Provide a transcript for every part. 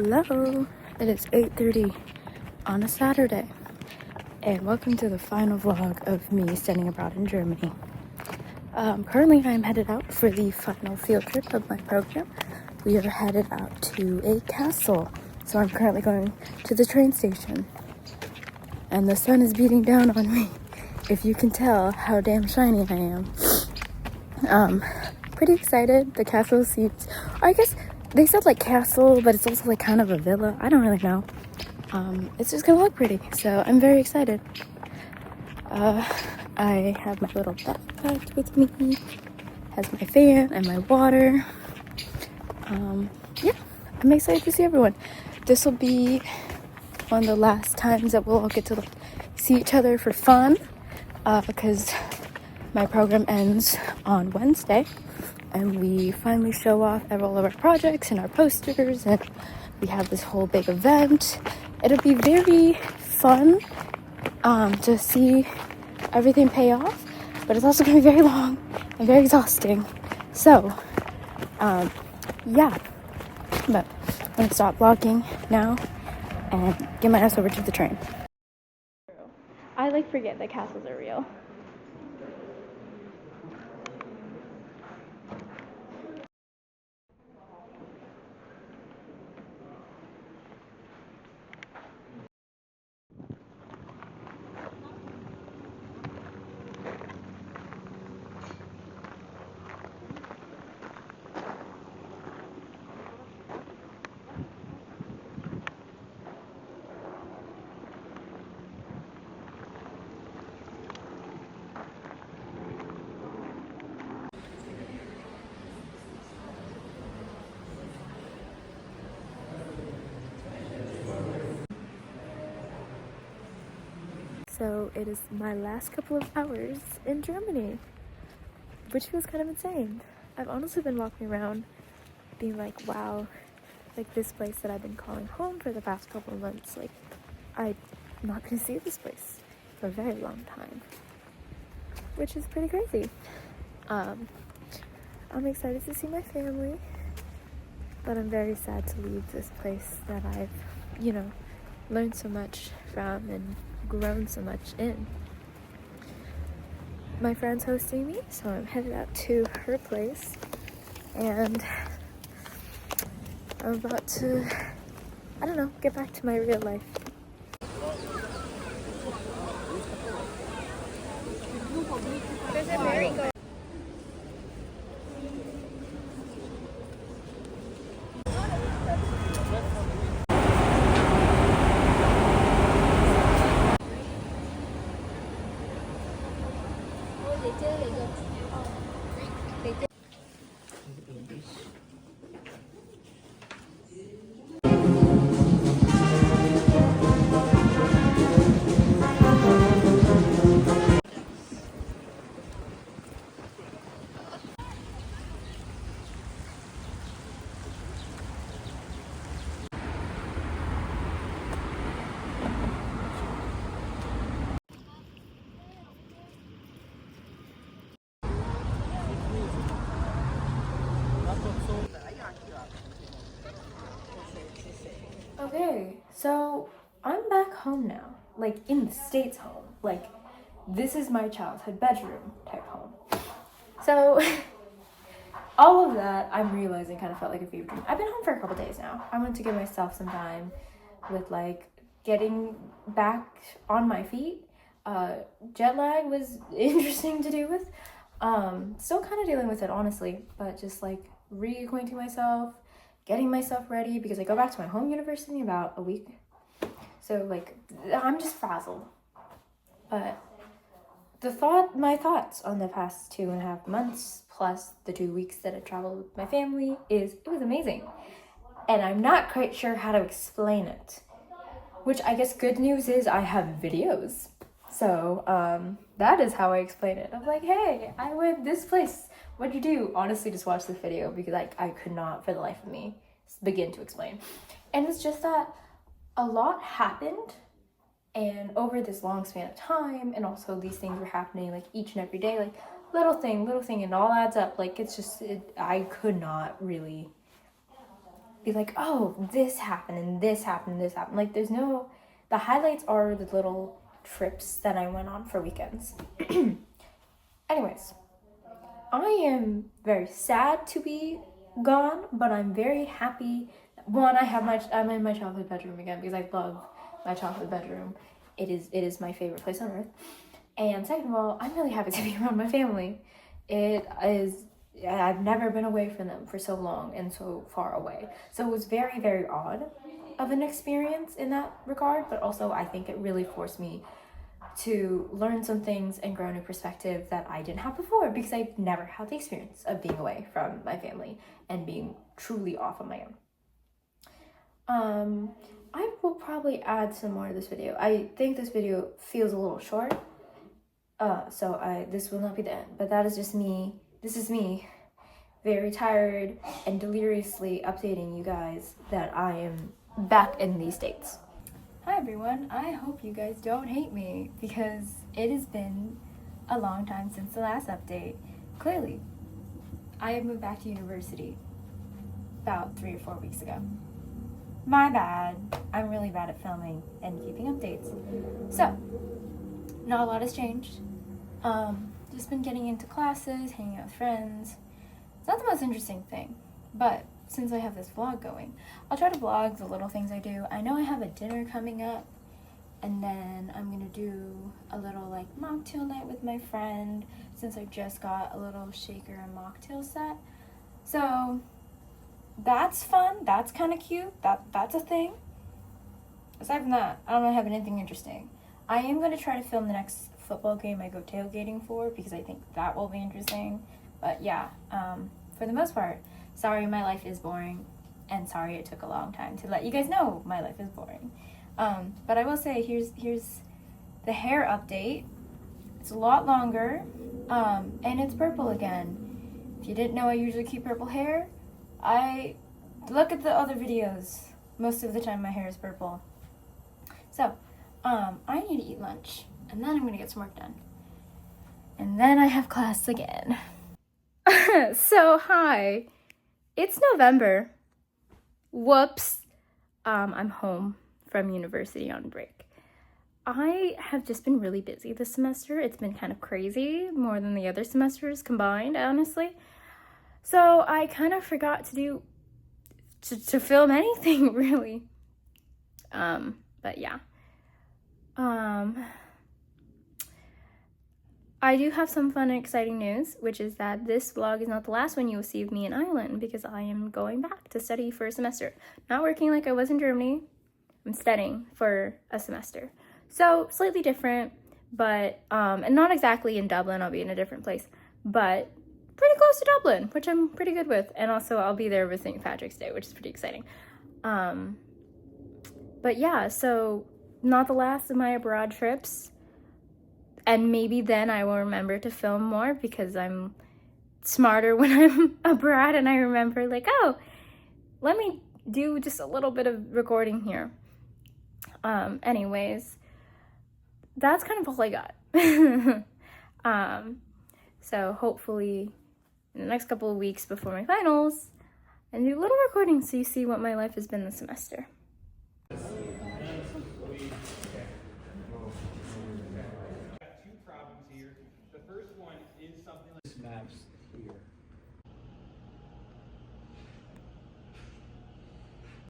Hello, it is 8:30 on a Saturday, and welcome to the final vlog of me studying abroad in Germany. Currently I am headed out for the final field trip of my program. We are headed out to a castle, so I'm currently going to the train station, and the sun is beating down on me, if you can tell how damn shiny I am. Pretty excited. The castle seems, I guess they said like castle, but it's also like kind of a villa. I don't really know. It's just gonna look pretty, so I'm very excited. I have my little backpack with me, has my fan and my water. Yeah, I'm excited to see everyone. This will be one of the last times that we'll all get to like see each other for fun, because my program ends on Wednesday, and we finally show off all of our projects and our posters, and we have this whole big event. It'll be very fun to see everything pay off, but it's also going to be very long and very exhausting. So, yeah, but I'm going to stop vlogging now and get my ass over to the train. I like forget that castles are real. So it is my last couple of hours in Germany, which feels kind of insane. I've honestly been walking around being like, wow, like this place that I've been calling home for the past couple of months, like I'm not gonna see this place for a very long time, which is pretty crazy. I'm excited to see my family, but I'm very sad to leave this place that I've, learned so much from and grown so much in. My friend's hosting me, so I'm headed out to her place, and I'm about to, get back to my real life. There's a merry-go-round. Okay, so I'm back home now, like in the States home. Like, this is my childhood bedroom type home. So, all of that, I'm realizing kind of felt like a fever dream. I've been home for a couple days now. I wanted to give myself some time with like getting back on my feet. Jet lag was interesting to deal with. Still kind of dealing with it, honestly, but just like reacquainting myself, getting myself ready, because I go back to my home university in about a week. So like, I'm just frazzled. But my thoughts on the past 2.5 months, plus the 2 weeks that I traveled with my family, is it was amazing. And I'm not quite sure how to explain it. Which I guess good news is I have videos. So, that is how I explain it. I'm like, hey, I went this place. What'd you do? Honestly, just watch this video, because I could not for the life of me begin to explain. And it's just that a lot happened, and over this long span of time, and also these things were happening like each and every day, like little thing, and it all adds up. Like, it's just, I could not really be like, oh, this happened and this happened and this happened. Like, there's no, the highlights are the little trips that I went on for weekends. Anyways, I am very sad to be gone, but I'm very happy. One, I'm in my childhood bedroom again because I love my childhood bedroom. It is my favorite place on earth. And second of all, I'm really happy to be around my family. I've never been away from them for so long and so far away. So it was very, very odd of an experience in that regard, but also I think it really forced me to learn some things and grow a new perspective that I didn't have before because I've never had the experience of being away from my family and being truly off on my own. I will probably add some more to this video. I think this video feels a little short, so this will not be the end, but that is just me. This is me, very tired and deliriously updating you guys that I am back in these States. Hi everyone, I hope you guys don't hate me because it has been a long time since the last update. Clearly, I have moved back to university about 3 or 4 weeks ago. My bad. I'm really bad at filming and keeping updates. So, not a lot has changed. Just been getting into classes, hanging out with friends. It's not the most interesting thing, but since I have this vlog going, I'll try to vlog the little things I do. I know I have a dinner coming up, and then I'm gonna do a little like mocktail night with my friend since I just got a little shaker and mocktail set. So that's fun. That's kind of cute. That's a thing. Aside from that, I don't really have anything interesting. I am gonna try to film the next football game I go tailgating for because I think that will be interesting. But yeah, for the most part, sorry my life is boring, and sorry it took a long time to let you guys know my life is boring. But I will say, here's the hair update. It's a lot longer, and it's purple again. If you didn't know I usually keep purple hair, I look at the other videos. Most of the time my hair is purple. So, I need to eat lunch, and then I'm gonna get some work done. And then I have class again. So, hi. It's November. Whoops. I'm home from university on break. I have just been really busy this semester. It's been kind of crazy, more than the other semesters combined, honestly. So I kind of forgot to film anything, really. But yeah. I do have some fun and exciting news, which is that this vlog is not the last one you will see of me in Ireland because I am going back to study for a semester. Not working like I was in Germany. I'm studying for a semester. So slightly different, but, and not exactly in Dublin, I'll be in a different place, but pretty close to Dublin, which I'm pretty good with. And also I'll be there with St. Patrick's Day, which is pretty exciting. But yeah, so not the last of my abroad trips. And maybe then I will remember to film more because I'm smarter when I'm abroad and I remember like, oh, let me do just a little bit of recording here. Anyways, that's kind of all I got. So hopefully in the next couple of weeks before my finals, I do little recordings so you see what my life has been this semester. Maps here.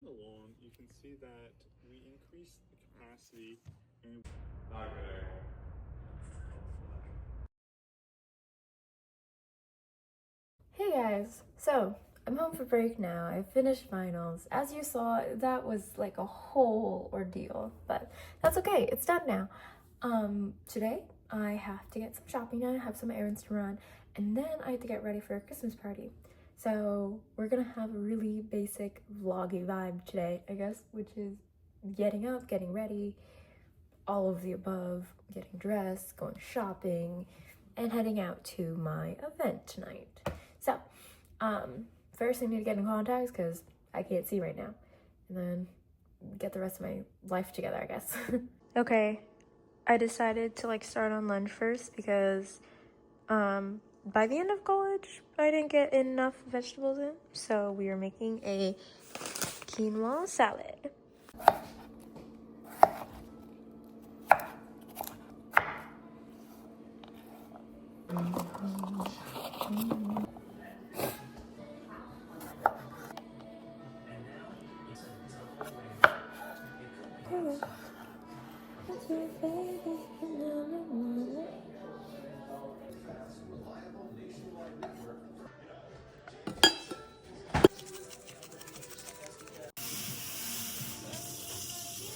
Along, you can see that we increased the capacity and Hey guys, so I'm home for break now. I finished finals. As you saw, that was like a whole ordeal, but that's okay. It's done now. Today I have to get some shopping done, have some errands to run, and then I have to get ready for a Christmas party. So we're gonna have a really basic vloggy vibe today, I guess, which is getting up, getting ready, all of the above, getting dressed, going shopping, and heading out to my event tonight. So, first I need to get in contacts because I can't see right now, and then get the rest of my life together, I guess. Okay, I decided to like start on lunch first because by the end of college I didn't get enough vegetables in, so we are making a quinoa salad.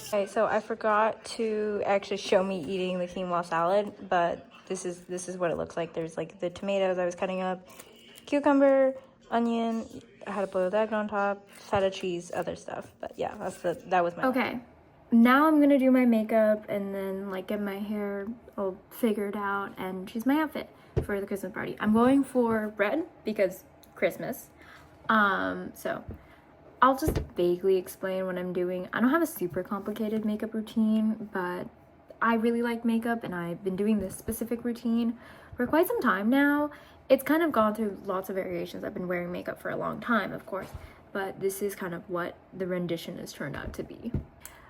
Okay, so I forgot to actually show me eating the quinoa salad, but this is what it looks like. There's like the tomatoes I was cutting up, cucumber, onion. I had a boiled egg on top, feta cheese, other stuff. But yeah, that was my. Okay, now I'm gonna do my makeup and then like get my hair all figured out and choose my outfit for the Christmas party. I'm going for red because Christmas. So I'll just vaguely explain what I'm doing. I don't have a super complicated makeup routine, but I really like makeup and I've been doing this specific routine for quite some time now. It's kind of gone through lots of variations. I've been wearing makeup for a long time, of course, but this is kind of what the rendition has turned out to be.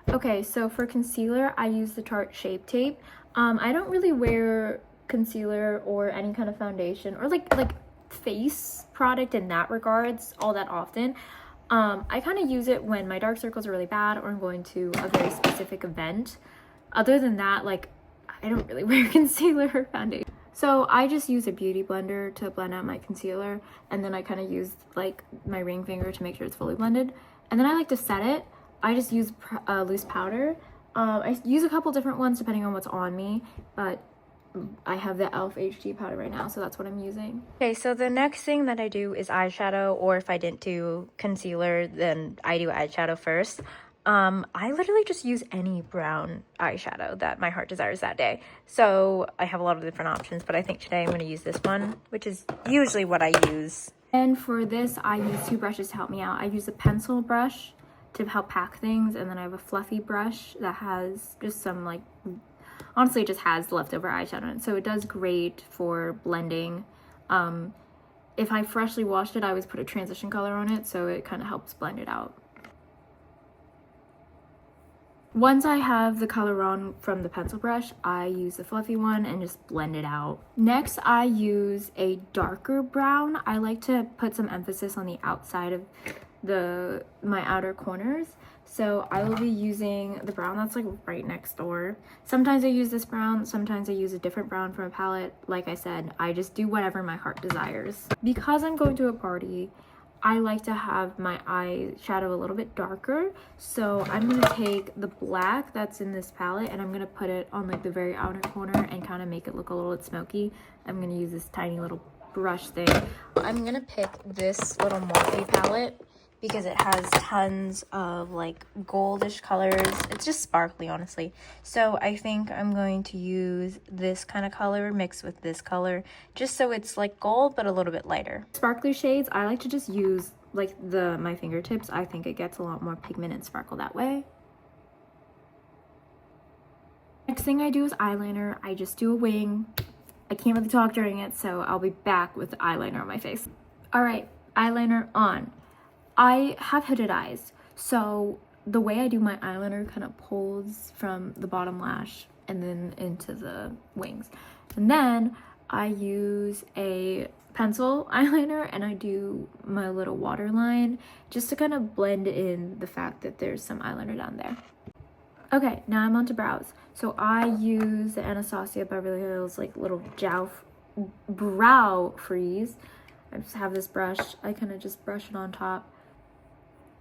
Okay, so for concealer, I use the Tarte Shape Tape. I don't really wear concealer or any kind of foundation or like face product in that regards all that often. I kind of use it when my dark circles are really bad or I'm going to a very specific event. Other than that, like, I don't really wear concealer or foundation. So I just use a beauty blender to blend out my concealer, and then I kind of use like my ring finger to make sure it's fully blended. And then I like to set it. I just use loose powder. I use a couple different ones depending on what's on me, but I have the e.l.f. HD powder right now, so that's what I'm using. Okay, so the next thing that I do is eyeshadow, or if I didn't do concealer, then I do eyeshadow first. I literally just use any brown eyeshadow that my heart desires that day. So I have a lot of different options, but I think today I'm going to use this one, which is usually what I use. And for this, I use two brushes to help me out. I use a pencil brush to help pack things, and then I have a fluffy brush that has just some like, honestly it just has leftover eyeshadow in it, so it does great for blending. If I freshly washed it, I always put a transition color on it, so it kind of helps blend it out. Once I have the color on from the pencil brush, I use the fluffy one and just blend it out. Next, I use a darker brown. I like to put some emphasis on the outside of my outer corners. So I will be using the brown that's like right next door. Sometimes I use this brown, sometimes I use a different brown from a palette. Like I said, I just do whatever my heart desires. Because I'm going to a party, I like to have my eyeshadow a little bit darker. So I'm going to take the black that's in this palette and I'm going to put it on like the very outer corner and kind of make it look a little bit smoky. I'm going to use this tiny little brush thing. I'm going to pick this little Morphe palette because it has tons of like goldish colors. It's just sparkly, honestly. So I think I'm going to use this kind of color mixed with this color just so it's like gold but a little bit lighter. Sparkly shades, I like to just use like my fingertips. I think it gets a lot more pigment and sparkle that way. Next thing I do is eyeliner. I just do a wing. I can't really talk during it, so I'll be back with the eyeliner on my face. All right, eyeliner on. I have hooded eyes, so the way I do my eyeliner kind of pulls from the bottom lash and then into the wings. And then I use a pencil eyeliner and I do my little waterline just to kind of blend in the fact that there's some eyeliner down there. Okay, now I'm on to brows. So I use the Anastasia Beverly Hills like little brow freeze. I just have this brush. I kind of just brush it on top.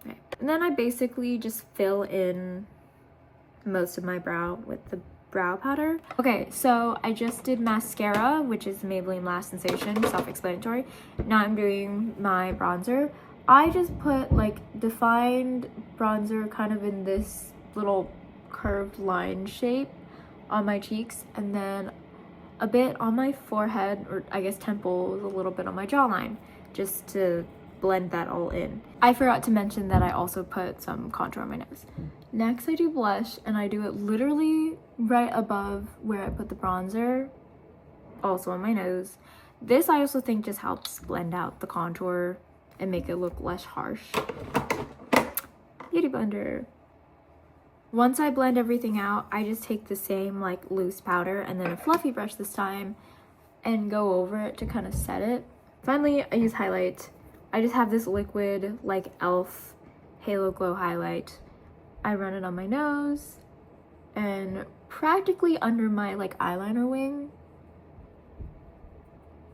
Okay. And then I basically just fill in most of my brow with the brow powder. Okay, so I just did mascara, which is Maybelline Last Sensation, self-explanatory. Now I'm doing my bronzer. I just put like defined bronzer kind of in this little curved line shape on my cheeks, and then a bit on my forehead, or I guess temples, a little bit on my jawline, just to blend that all in. I forgot to mention that I also put some contour on my nose. Next I do blush, and I do it literally right above where I put the bronzer, also on my nose. This I also think just helps blend out the contour and make it look less harsh. beauty blender. Once I blend everything out, I just take the same like loose powder and then a fluffy brush this time and go over it to kind of set it. Finally, I use highlight. I just have this liquid like e.l.f. Halo Glow highlight. I run it on my nose and practically under my like eyeliner wing.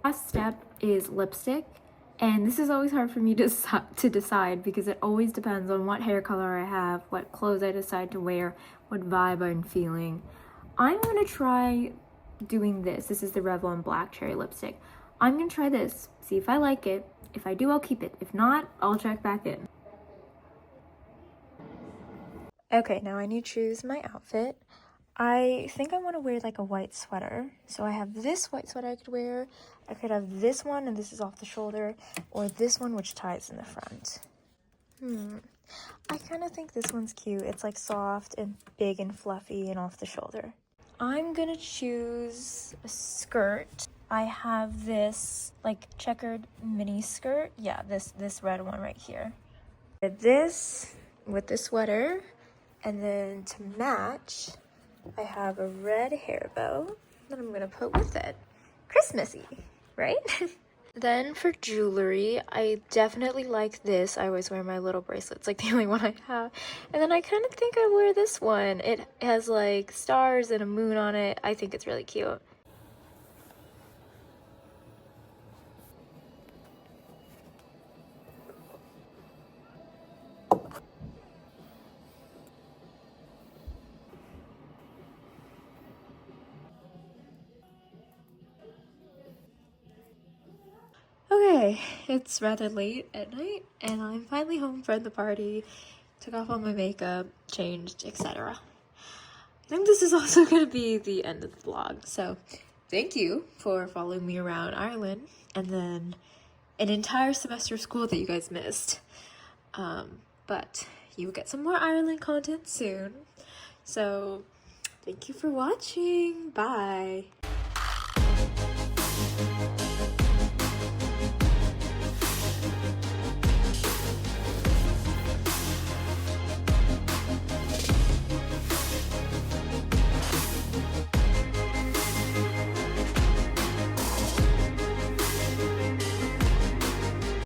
Last step is lipstick, and this is always hard for me to decide because it always depends on what hair color I have, what clothes I decide to wear, what vibe I'm feeling. I'm gonna try doing this. This is the Revlon Black Cherry lipstick. I'm gonna try this, see if I like it. If I do, I'll keep it. If not, I'll check back in. Okay, now I need to choose my outfit. I think I want to wear like a white sweater. So I have this white sweater I could wear. I could have this one and this is off the shoulder, or this one which ties in the front. I kind of think this one's cute. It's like soft and big and fluffy and off the shoulder. I'm gonna choose a skirt. I have this like checkered mini skirt. Yeah, this red one right here. This with the sweater, and then to match, I have a red hair bow that I'm gonna put with it. Christmassy, right? Then for jewelry, I definitely like this. I always wear my little bracelets, like the only one I have. And then I kind of think I wear this one. It has like stars and a moon on it. I think it's really cute. Okay, it's rather late at night, and I'm finally home from the party. Took off all my makeup, changed, etc. I think this is also going to be the end of the vlog, so thank you for following me around Ireland, and then an entire semester of school that you guys missed. But you will get some more Ireland content soon, so thank you for watching. Bye!